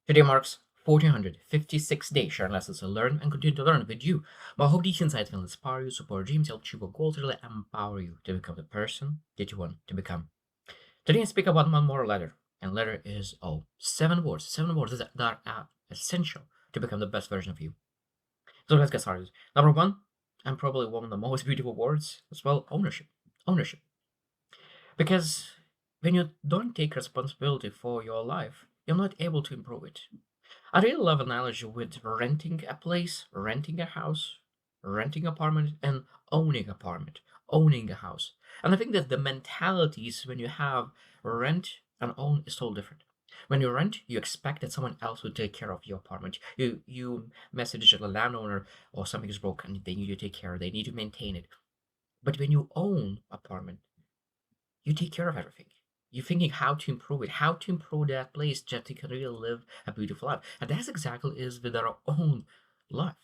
Today marks 1456 days sharing lessons to learn and continue to learn with you. My hope these insights will inspire you, support your dreams, help achieve your goals, really empower you to become the person that you want to become. Today I speak about one more letter, and letter is O. Seven words that are essential to become the best version of you. So let's get started. Number one, and probably one of the most beautiful words as well, ownership. Ownership. Because when you don't take responsibility for your life, you're not able to improve it. I really love analogy with renting a place, renting a house, renting apartment, and owning apartment, owning a house. And I think that the mentalities when you have rent and own is totally different. When you rent, you expect that someone else will take care of your apartment. You message the landowner or something is broken, they need to take care, they need to maintain it. But when you own apartment, you take care of everything. You're thinking how to improve that place just to really live a beautiful life. And that's exactly is with our own life.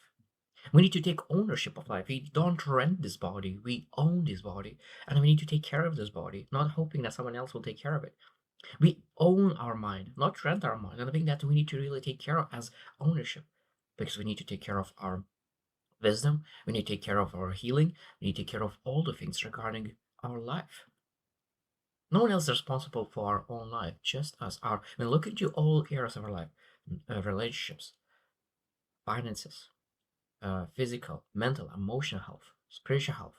We need to take ownership of life. We don't rent this body, we own this body, and we need to take care of this body, not hoping that someone else will take care of it. We own our mind, not rent our mind. And I think that we need to really take care of as ownership because we need to take care of our wisdom, we need to take care of our healing, we need to take care of all the things regarding our life. No one else is responsible for our own life, just us. When look into all areas of our life, relationships, finances, physical, mental, emotional health, spiritual health,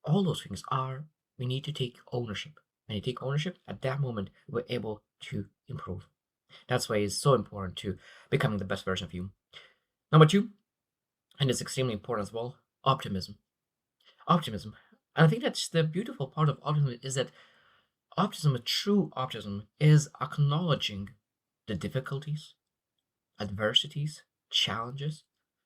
all those things are, we need to take ownership. When you take ownership, at that moment, we're able to improve. That's why it's so important to becoming the best version of you. Number two, and it's extremely important as well, optimism. Optimism. And I think that's the beautiful part of optimism is that optimism, true optimism, is acknowledging the difficulties, adversities, challenges,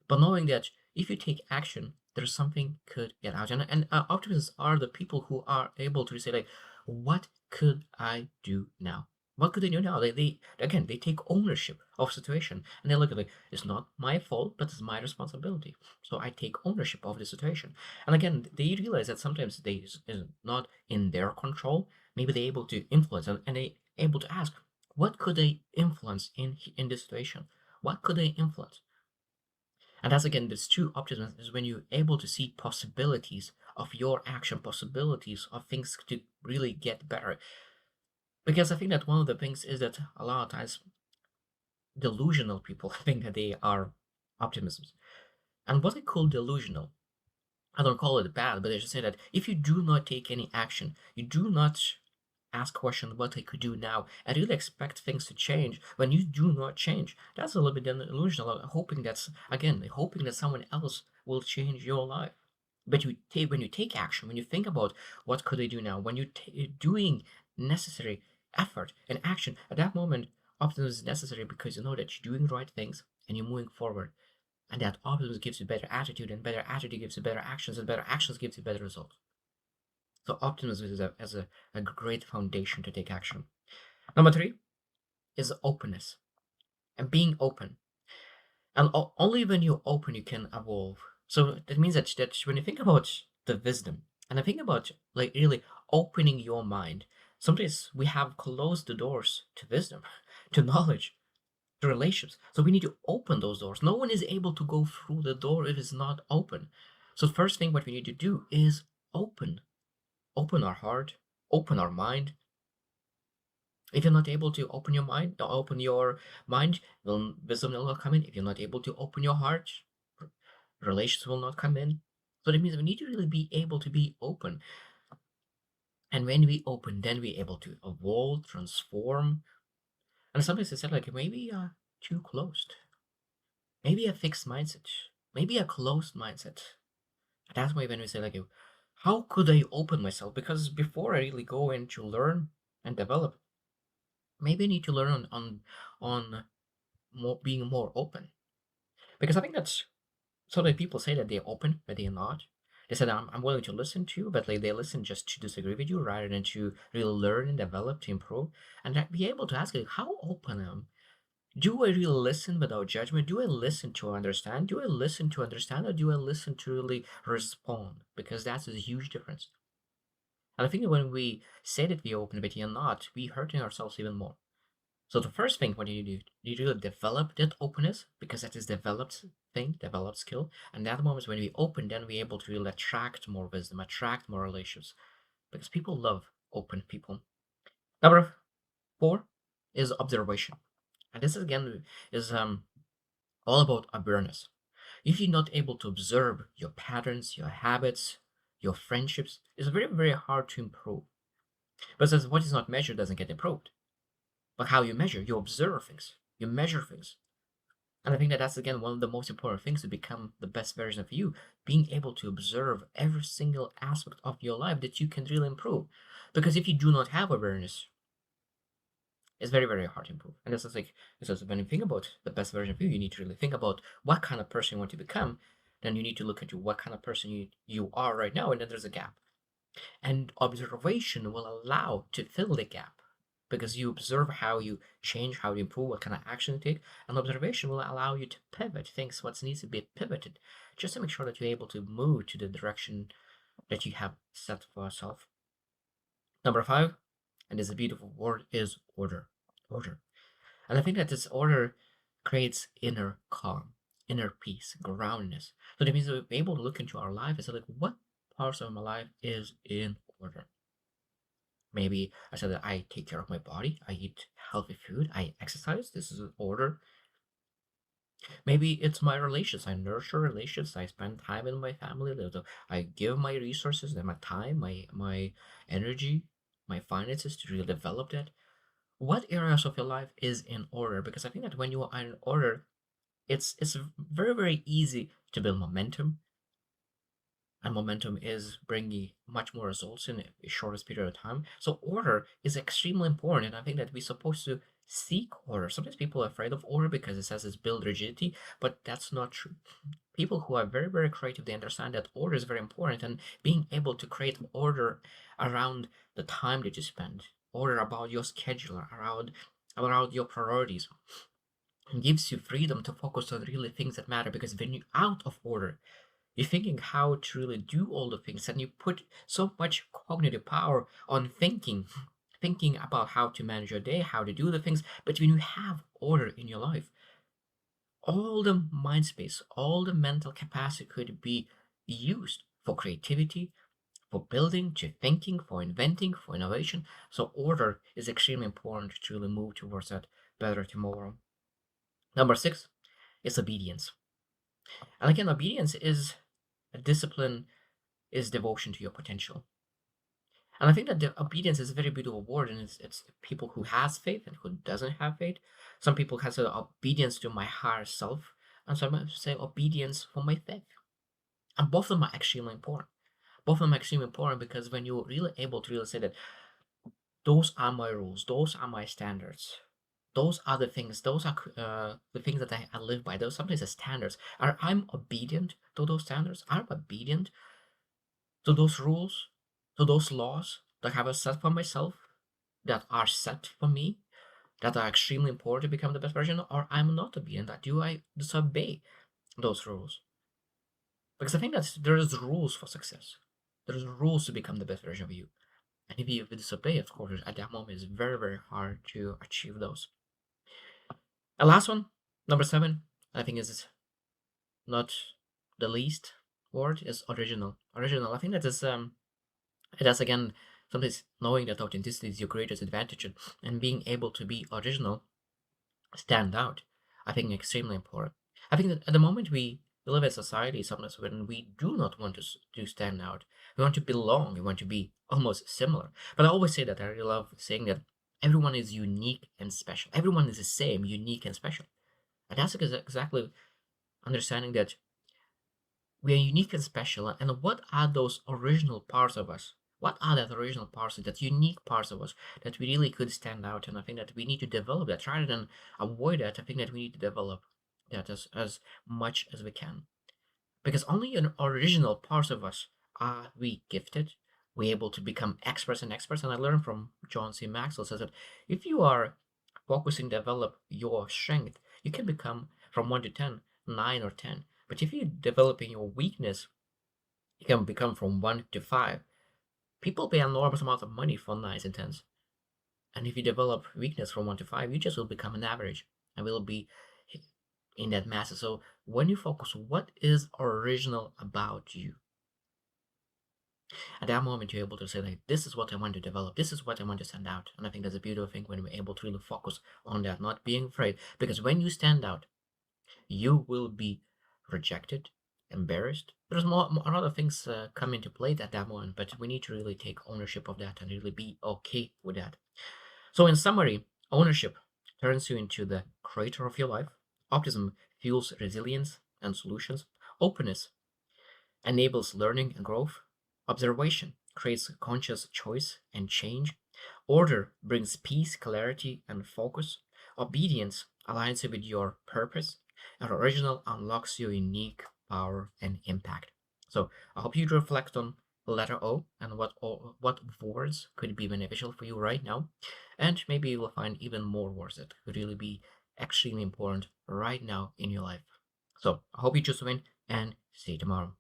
but knowing that if you take action, there's something could get out. And optimists are the people who are able to say like, what could I do now? What could they do now? They again they take ownership of situation and they look at like it's not my fault, but it's my responsibility. So I take ownership of the situation. And again, they realize that sometimes they is not in their control. Maybe they're able to influence and they able to ask, what could they influence in this situation? What could they influence? And that's again, this true optimism is when you're able to see possibilities of your action, possibilities of things to really get better. Because I think that one of the things is that a lot of times delusional people think that they are optimisms. And what I call delusional, I don't call it bad, but I just say that if you do not take any action, you do not ask question what I could do now and really expect things to change when you do not change. That's a little bit delusional, hoping that's again hoping that someone else will change your life. But when you take action, when you think about what could I do now, when you're doing necessary effort and action, at that moment optimism is necessary because you know that you're doing the right things and you're moving forward. And that optimism gives you better attitude, and better attitude gives you better actions, and better actions gives you better results. So optimism is a great foundation to take action. Number three is openness and being open. And only when you're open you can evolve. So that means that when you think about the wisdom, and I think about like really opening your mind, sometimes we have closed the doors to wisdom, to knowledge, to relationships. So we need to open those doors. No one is able to go through the door if it's not open. So first thing what we need to do is open our heart, open our mind. If you're not able to open your mind, don't open your mind, will wisdom will not come in. If you're not able to open your heart, relations will not come in. So that means we need to really be able to be open. And when we open, then we're able to evolve, transform. And sometimes I said like maybe too closed. Maybe a fixed mindset. Maybe a closed mindset. That's why when we say like how could I open myself? Because before I really go in to learn and develop, maybe I need to learn on more being more open. Because I think that's so many people say that they're open, but they're not. They said I'm willing to listen to you, but like they listen just to disagree with you rather than to really learn and develop to improve. And that be able to ask like how open I am. Do I really listen without judgment? Do I listen to understand? Do I listen to understand or do I listen to really respond? Because that's a huge difference. And I think that when we say that we open but you're not, we hurting ourselves even more. So the first thing, what you do, you really develop that openness because that is developed thing, developed skill. And that moment when we open, then we're able to really attract more wisdom, attract more relationships because people love open people. Number four is observation. And this again is all about awareness. If you're not able to observe your patterns, your habits, your friendships, it's very, very hard to improve. But since what is not measured doesn't get improved. But how you measure, you observe things, you measure things. And I think that that's again one of the most important things to become the best version of you, being able to observe every single aspect of your life that you can really improve. Because if you do not have awareness, it's very, very hard to improve. And this is like, this is when you think about the best version of you, you need to really think about what kind of person you want to become. Then you need to look into what kind of person you are right now, and then there's a gap. And observation will allow to fill the gap because you observe how you change, how you improve, what kind of action you take. And observation will allow you to pivot things, what needs to be pivoted, just to make sure that you're able to move to the direction that you have set for yourself. Number five, and this beautiful word, is order. Order. And I think that this order creates inner calm, inner peace, groundedness. So that means that we're able to look into our life and say, like, what parts of my life is in order? Maybe I said that I take care of my body, I eat healthy food, I exercise. This is an order. Maybe it's my relations. I nurture relations. I spend time with my family. I give my resources and my time, my energy, my finances to really develop that. What areas of your life is in order? Because I think that when you are in order, it's very, very easy to build momentum, and momentum is bringing much more results in a shortest period of time. So order is extremely important, and I think that we're supposed to seek order. Sometimes people are afraid of order because it says it's build rigidity, but that's not true. People who are very, very creative, they understand that order is very important, and being able to create order around the time that you spend, order about your schedule, around your priorities, gives you freedom to focus on really things that matter. Because when you're out of order, you're thinking how to really do all the things, and you put so much cognitive power on thinking about how to manage your day, how to do the things. But when you have order in your life, all the mind space, all the mental capacity could be used for creativity, for building, to thinking, for inventing, for innovation. So order is extremely important to really move towards that better tomorrow. Number six is obedience. And again, obedience is a discipline, is devotion to your potential. And I think that the obedience is a very beautiful word, and it's people who has faith and who doesn't have faith. Some people have said obedience to my higher self, and some say obedience for my faith. And both of them are extremely important. Both of them are extremely important because when you're really able to really say that those are my rules, those are my standards, those are the things that I live by. Those sometimes are standards. Are I'm obedient to those standards? I'm obedient to those rules, to those laws that I have set for myself, that are set for me, that are extremely important to become the best version, or I'm not obedient. That do I disobey those rules? Because I think that there is rules for success. There's rules to become the best version of you. And if you disobey, of course, at that moment, it's very, very hard to achieve those. And last one, number seven, I think is not the least word, is original. Original. I think that is that's again sometimes knowing that authenticity is your greatest advantage, and being able to be original, stand out. I think extremely important. I think that at the moment we live in a society sometimes when we do not want to stand out. We want to belong. We want to be almost similar. But I always say that I really love saying that everyone is unique and special. Everyone is the same, unique and special. And that's exactly understanding that we are unique and special. And what are those original parts of us? What are that original parts, that unique parts of us that we really could stand out? And I think that we need to develop that rather than avoid that. I think that we need to develop that as much as we can. Because only in original parts of us are we gifted. We're able to become experts and experts. And I learned from John C. Maxwell says that if you are focusing develop your strength, you can become from 1 to 10, 9 or 10. But if you're developing your weakness, you can become from 1 to 5. People pay enormous amount of money for 9s and 10s. And if you develop weakness from 1 to 5, you just will become an average and will be in that mass. So when you focus, what is original about you? At that moment, you're able to say, like, this is what I want to develop. This is what I want to stand out. And I think that's a beautiful thing when we're able to really focus on that, not being afraid. Because when you stand out, you will be rejected, embarrassed. There's a lot of things come into play at that moment, but we need to really take ownership of that and really be okay with that. So, in summary, ownership turns you into the creator of your life. Optimism fuels resilience and solutions. Openness enables learning and growth. Observation creates conscious choice and change. Order brings peace, clarity, and focus. Obedience aligns you with your purpose. And original unlocks your unique power and impact. So I hope you reflect on letter O and what words could be beneficial for you right now. And maybe you will find even more words that could really be extremely important right now in your life. So I hope you choose to win and see you tomorrow.